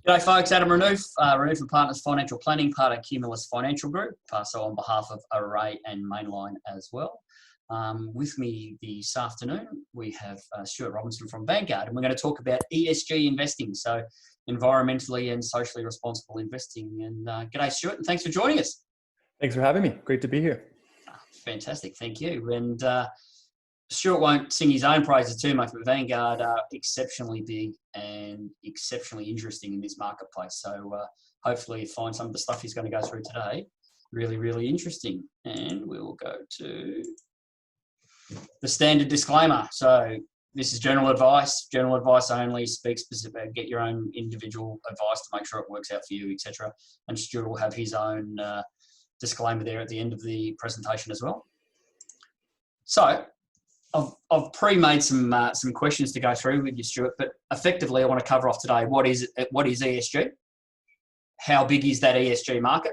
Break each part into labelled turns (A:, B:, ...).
A: G'day folks, Adam Renouf, Renouf and Partners Financial Planning, part of Cumulus Financial Group, so on behalf of Array and Mainline as well. With me this afternoon, we have Stuart Robinson from Vanguard, and we're going to talk about ESG investing, so environmentally and socially responsible investing. And g'day Stuart, and thanks for joining us.
B: Thanks for having me. Great to be here.
A: Fantastic, thank you. And Stuart won't sing his own praises too much, but Vanguard are exceptionally big and exceptionally interesting in this marketplace. So hopefully you find some of the stuff he's going to go through today really, really interesting. And we will go to the standard disclaimer. So this is general advice only, speak specific, get your own individual advice to make sure it works out for you, etc. And Stuart will have his own disclaimer there at the end of the presentation as well. So I've pre-made some questions to go through with you, Stuart, but effectively I want to cover off today what is ESG? How big is that ESG market?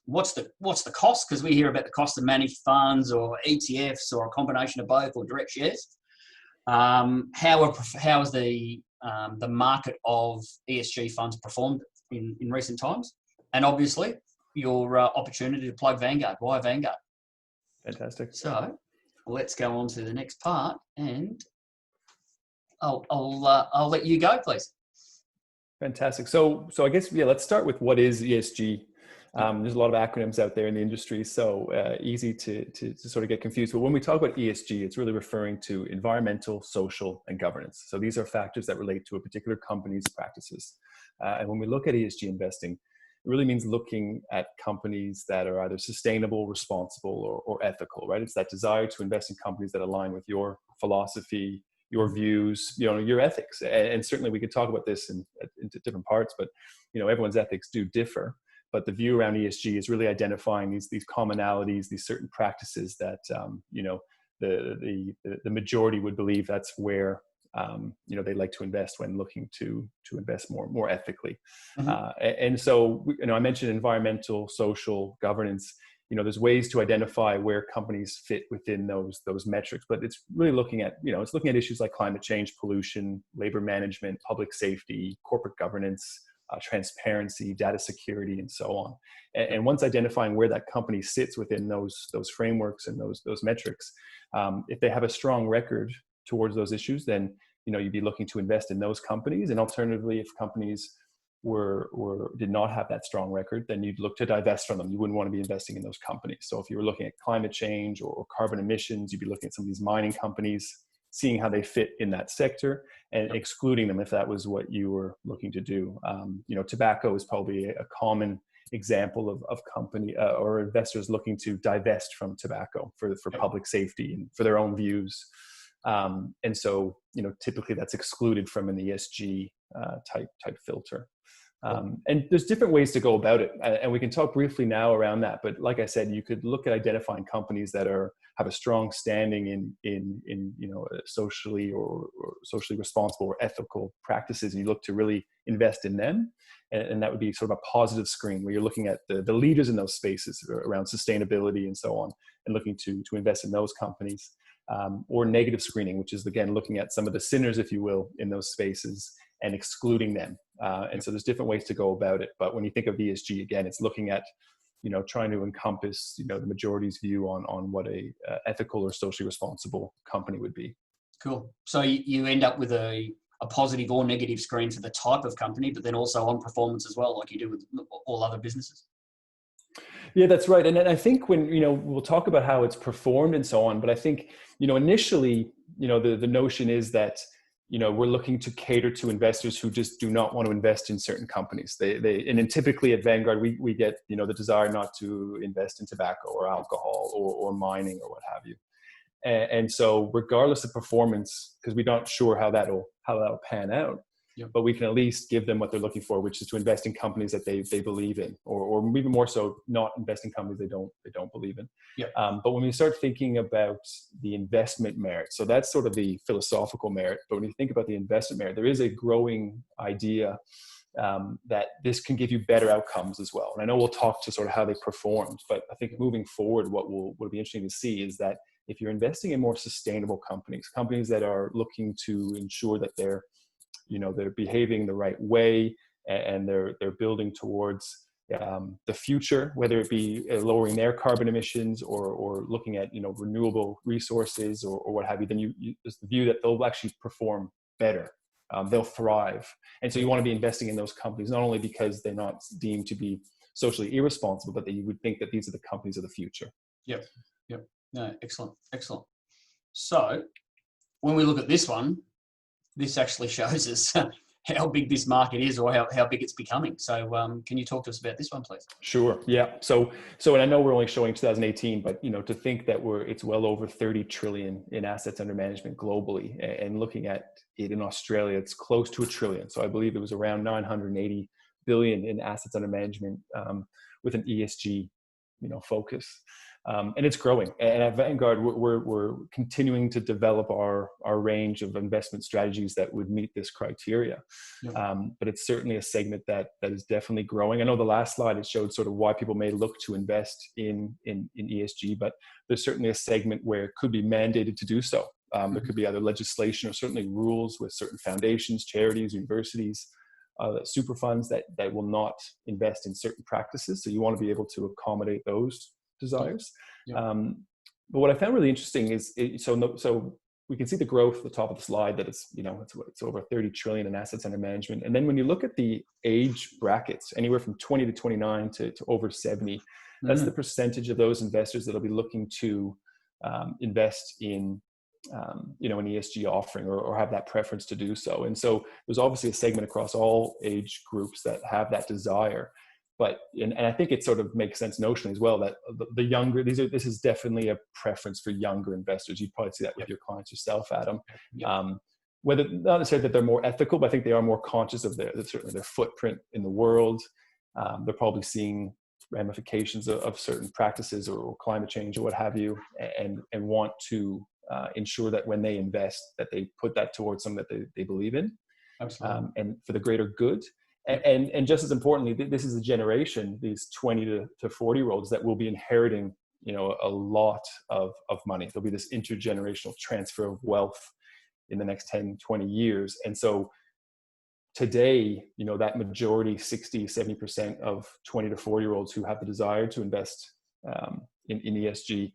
A: What's the cost? Because we hear about the cost of managed funds or ETFs or a combination of both or direct shares. How has the market of ESG funds performed in recent times? And obviously your opportunity to plug Vanguard. Why Vanguard?
B: Fantastic.
A: So let's go on to the next part, and I'll let you go, please.
B: Fantastic. So I guess, let's start with what is ESG. There's a lot of acronyms out there in the industry, so easy to sort of get confused. But when we talk about ESG, it's really referring to environmental, social, and governance. So these are factors that relate to a particular company's practices. And when we look at ESG investing, it really means looking at companies that are either sustainable, responsible, or ethical, right? It's that desire to invest in companies that align with your philosophy, your views, your ethics. And certainly we could talk about this into different parts, but everyone's ethics do differ. But the view around ESG is really identifying these commonalities, these certain practices that the majority would believe that's where they like to invest when looking to invest more ethically. Mm-hmm. And so, I mentioned environmental, social, governance. There's ways to identify where companies fit within those metrics, but it's really looking at, it's looking at issues like climate change, pollution, labor management, public safety, corporate governance, transparency, data security, and so on. And once identifying where that company sits within those frameworks and those metrics, if they have a strong record towards those issues, then you'd be looking to invest in those companies. And alternatively, if companies did not have that strong record, then you'd look to divest from them. You wouldn't want to be investing in those companies. So if you were looking at climate change or carbon emissions, you'd be looking at some of these mining companies, seeing how they fit in that sector and excluding them if that was what you were looking to do. Tobacco is probably a common example of company or investors looking to divest from tobacco for public safety and for their own views. And so, typically that's excluded from an ESG type filter. And there's different ways to go about it. And we can talk briefly now around that. But like I said, you could look at identifying companies that have a strong standing in socially or socially responsible or ethical practices. And you look to really invest in them. And that would be sort of a positive screen where you're looking at the leaders in those spaces around sustainability and so on, and looking to invest in those companies. Or negative screening, which is, again, looking at some of the sinners, if you will, in those spaces and excluding them. And so there's different ways to go about it. But when you think of ESG, again, it's looking at, trying to encompass, the majority's view on what a ethical or socially responsible company would be.
A: Cool. So you end up with a positive or negative screen for the type of company, but then also on performance as well, like you do with all other businesses.
B: Yeah, that's right. And I think when, we'll talk about how it's performed and so on, but I think, initially, the notion is that, we're looking to cater to investors who just do not want to invest in certain companies. And then typically at Vanguard, we get, the desire not to invest in tobacco or alcohol or mining or what have you. And so regardless of performance, because we're not sure how that'll pan out, yep, but we can at least give them what they're looking for, which is to invest in companies that they believe in, or even more so, not invest in companies they don't believe in. Yep. But when we start thinking about the investment merit, so that's sort of the philosophical merit. But when you think about the investment merit, there is a growing idea that this can give you better outcomes as well. And I know we'll talk to sort of how they performed, but I think moving forward, what will be interesting to see is that if you're investing in more sustainable companies that are looking to ensure that they're they're behaving the right way, and they're building towards the future, whether it be lowering their carbon emissions or looking at renewable resources or what have you, then there's the view that they'll actually perform better. They'll thrive. And so you want to be investing in those companies, not only because they're not deemed to be socially irresponsible, but that you would think that these are the companies of the future.
A: Yep. No, excellent. So when we look at this one, this actually shows us how big this market is, or how big it's becoming. So can you talk to us about this one, please?
B: Sure. Yeah. So and I know we're only showing 2018, but to think that it's well over 30 trillion in assets under management globally, and looking at it in Australia, it's close to $1 trillion. So I believe it was around 980 billion in assets under management, with an ESG focus. And it's growing. And at Vanguard, we're continuing to develop our range of investment strategies that would meet this criteria. Yeah. But it's certainly a segment that is definitely growing. I know the last slide, it showed sort of why people may look to invest in ESG, but there's certainly a segment where it could be mandated to do so. There could be either legislation or certainly rules with certain foundations, charities, universities, super funds that will not invest in certain practices. So you want to be able to accommodate those desires. Yeah. But what I found really interesting is, so we can see the growth at the top of the slide, that it's over 30 trillion in assets under management. And then when you look at the age brackets, anywhere from 20 to 29 to over 70, that's the percentage of those investors that'll be looking to invest in an ESG offering or have that preference to do so. And so there's obviously a segment across all age groups that have that desire. But, and I think it sort of makes sense notionally as well, that the younger, this is definitely a preference for younger investors. You'd probably see that with your clients yourself, Adam. Whether, not necessarily that they're more ethical, but I think they are more conscious of certainly their footprint in the world. They're probably seeing ramifications of certain practices or climate change or what have you, and want to ensure that when they invest, that they put that towards something that they believe in. Absolutely. And for the greater good. And just as importantly, this is a generation, these 20 to 40-year-olds, that will be inheriting, a lot of money. There'll be this intergenerational transfer of wealth in the next 10, 20 years. And so today, that majority, 60, 70% of 20 to 40-year-olds who have the desire to invest in ESG,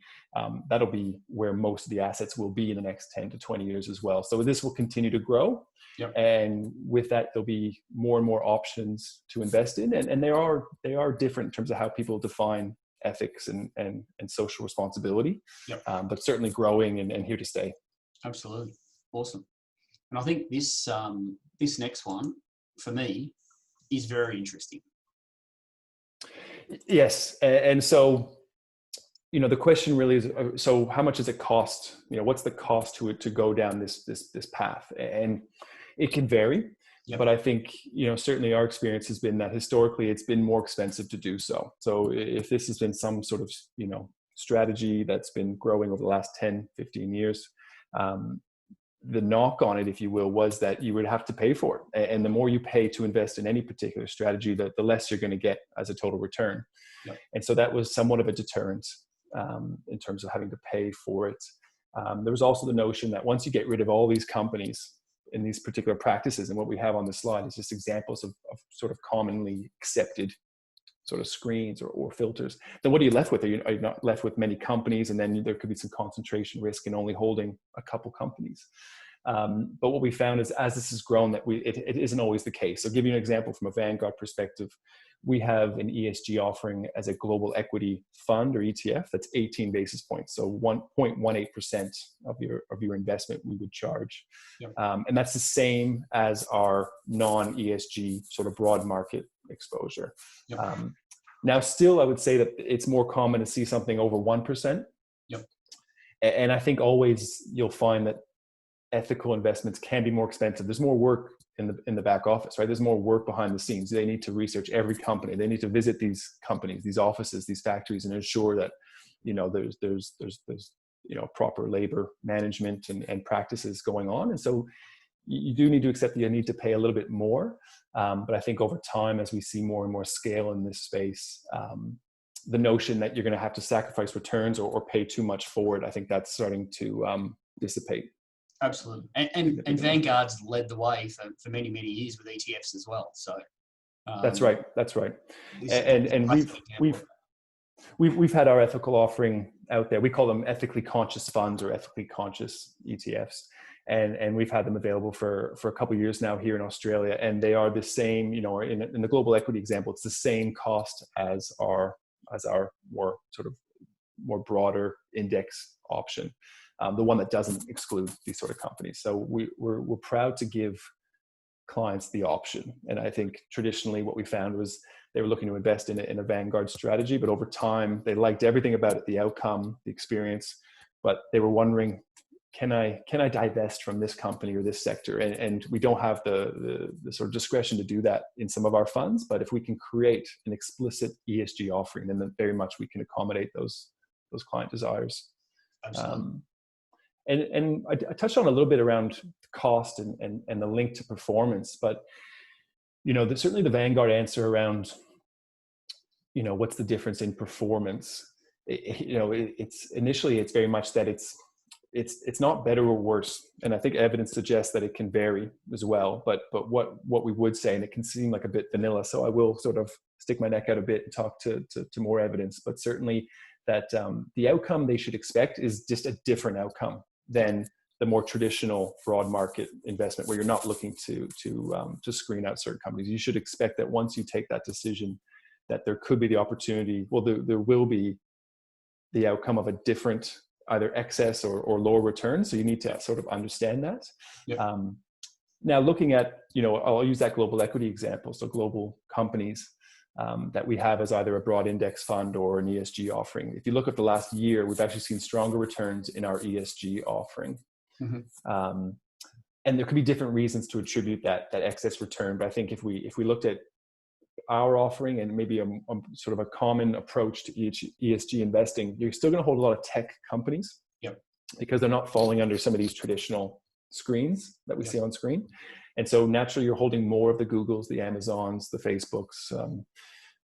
B: that'll be where most of the assets will be in the next 10 to 20 years as well. So this will continue to grow. Yep. And with that, there'll be more and more options to invest in. And they are different in terms of how people define ethics and social responsibility. Yep. But certainly growing and here to stay.
A: Absolutely. Awesome. And I think this next one, for me, is very interesting.
B: Yes. And so, the question really is, so how much does it cost? What's the cost to it to go down this path? And it can vary. Yep. But I think, certainly our experience has been that historically it's been more expensive to do so. So if this has been some sort of, strategy that's been growing over the last 10, 15 years, the knock on it, if you will, was that you would have to pay for it. And the more you pay to invest in any particular strategy, the less you're going to get as a total return. Yep. And so that was somewhat of a deterrent in terms of having to pay for it. There was also the notion that once you get rid of all these companies in these particular practices, and what we have on this slide is just examples of sort of commonly accepted sort of screens or filters, then what are you left with? Are you not left with many companies? And then there could be some concentration risk in only holding a couple companies. But what we found is, as this has grown, that it isn't always the case. So I'll give you an example from a Vanguard perspective. We have an ESG offering as a global equity fund or ETF that's 18 basis points. So 1.18% of your investment we would charge. Yep. And that's the same as our non-ESG sort of broad market exposure. Yep. Now, still, I would say that it's more common to see something over 1%. Yep. And I think always you'll find that ethical investments can be more expensive. There's more work in the back office, right? There's more work behind the scenes. They need to research every company. They need to visit these companies, these offices, these factories, and ensure that there's proper labor management and practices going on. And so you do need to accept that you need to pay a little bit more. But I think over time, as we see more and more scale in this space, the notion that you're going to have to sacrifice returns or pay too much for it, I think that's starting to dissipate.
A: Absolutely. And Vanguard's led the way for many, many years with ETFs as well. So
B: that's right. That's right.
A: this
B: And
A: is
B: we've had our ethical offering out there. We call them ethically conscious funds or ethically conscious ETFs. And we've had them available for a couple of years now here in Australia. And they are the same, you know, in the global equity example, it's the same cost as our more sort of more broader index option, the one that doesn't exclude these sort of companies. So we're proud to give clients the option. And I think traditionally what we found was they were looking to invest in a Vanguard strategy, but over time they liked everything about it, the outcome, the experience, but they were wondering, can I divest from this company or this sector? And we don't have the sort of discretion to do that in some of our funds, but if we can create an explicit ESG offering, then very much we can accommodate those client desires.
A: Absolutely.
B: And I touched on a little bit around cost and the link to performance, but you know, certainly the Vanguard answer around, you know, what's the difference in performance? It's initially very much that it's not better or worse, and I think evidence suggests that it can vary as well. But what we would say, and it can seem like a bit vanilla, so I will sort of stick my neck out a bit and talk to more evidence, but certainly that the outcome they should expect is just a different outcome than the more traditional broad market investment, where you're not looking to screen out certain companies. You should expect that once you take that decision, that there could be the opportunity. Well, there will be the outcome of a different either excess or lower return. So you need to sort of understand that.
A: Yep.
B: Now, looking at, you know, I'll use that global equity example. So global companies that we have as either a broad index fund or an ESG offering. If you look at the last year, we've actually seen stronger returns in our ESG offering. Mm-hmm. And there could be different reasons to attribute that excess return. But I think if we looked at our offering and maybe a sort of a common approach to ESG investing, you're still going to hold a lot of tech companies.
A: Yep.
B: Because they're not falling under some of these traditional screens that we see on screen. And so naturally you're holding more of the Googles, the Amazons, the Facebooks, the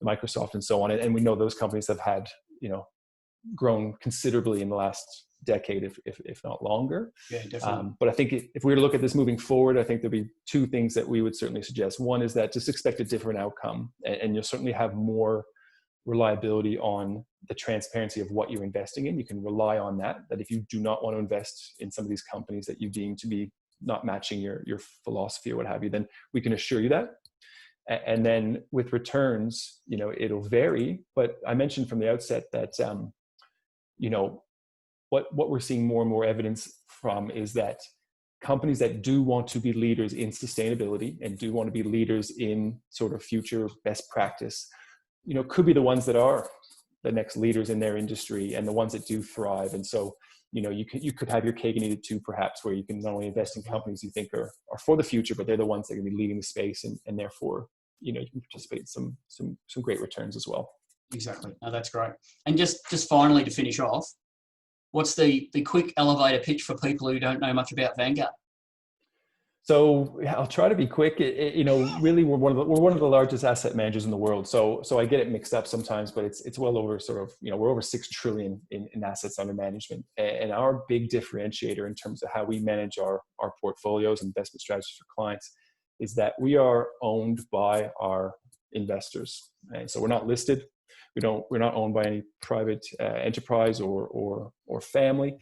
B: Microsoft and so on. And we know those companies have had, you know, grown considerably in the last decade, if not longer.
A: Yeah, definitely.
B: But I think if we were to look at this moving forward, I think there'll be two things that we would certainly suggest. One is that just expect a different outcome, and you'll certainly have more reliability on the transparency of what you're investing in. You can rely on that if you do not want to invest in some of these companies that you deem to be not matching your philosophy or what have you, then we can assure you that. And then with returns, you know, it'll vary, but I mentioned from the outset that, you know, what we're seeing more and more evidence from is that companies that do want to be leaders in sustainability and do want to be leaders in sort of future best practice, you know, could be the ones that are the next leaders in their industry and the ones that do thrive. And so, you know, you could have your cake and eat it too, perhaps, where you can not only invest in companies you think are for the future, but they're the ones that are going to be leading the space, and therefore, you know, you can participate in some great returns as well.
A: Exactly. No, that's great. And just finally to finish off, what's the quick elevator pitch for people who don't know much about Vanguard?
B: So I'll try to be quick. You know, really, we're one of the largest asset managers in the world. So I get it mixed up sometimes, but it's well over sort of, you know, we're over 6 trillion in assets under management. And our big differentiator in terms of how we manage our portfolios and investment strategies for clients is that we are owned by our investors. And so we're not listed. We're not owned by any private enterprise or family.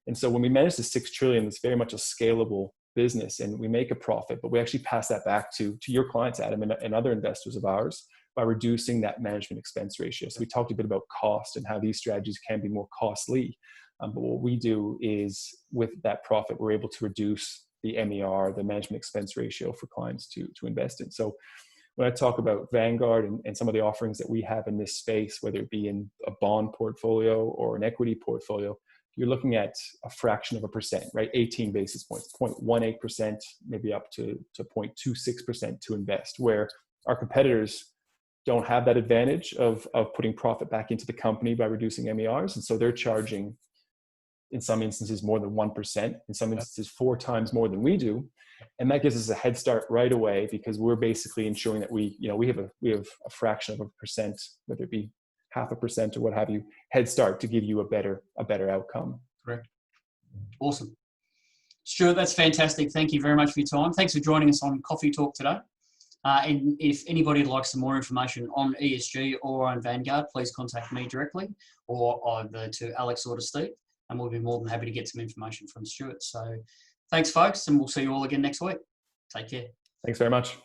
B: And so when we manage the 6 trillion, it's very much a scalable business, and we make a profit, but we actually pass that back to your clients, Adam, and other investors of ours by reducing that management expense ratio. So we talked a bit about cost and how these strategies can be more costly. But what we do is with that profit, we're able to reduce the MER, the management expense ratio for clients to invest in. So when I talk about Vanguard and some of the offerings that we have in this space, whether it be in a bond portfolio or an equity portfolio, you're looking at a fraction of a percent, right? 18 basis points, 0.18%, maybe up to 0.26% to invest, where our competitors don't have that advantage of putting profit back into the company by reducing MERs. And so they're charging, in some instances, more than 1%, in some instances 4 times more than we do. And that gives us a head start right away, because we're basically ensuring that we have a fraction of a percent, whether it be 0.5% or what have you, head start to give you a better outcome.
A: Correct. Awesome. Stuart, that's fantastic. Thank you very much for your time. Thanks for joining us on Coffee Talk today. And if anybody would like some more information on ESG or on Vanguard, please contact me directly or either to Alex or to Steve, and we'll be more than happy to get some information from Stuart. So thanks, folks, and we'll see you all again next week. Take care.
B: Thanks very much.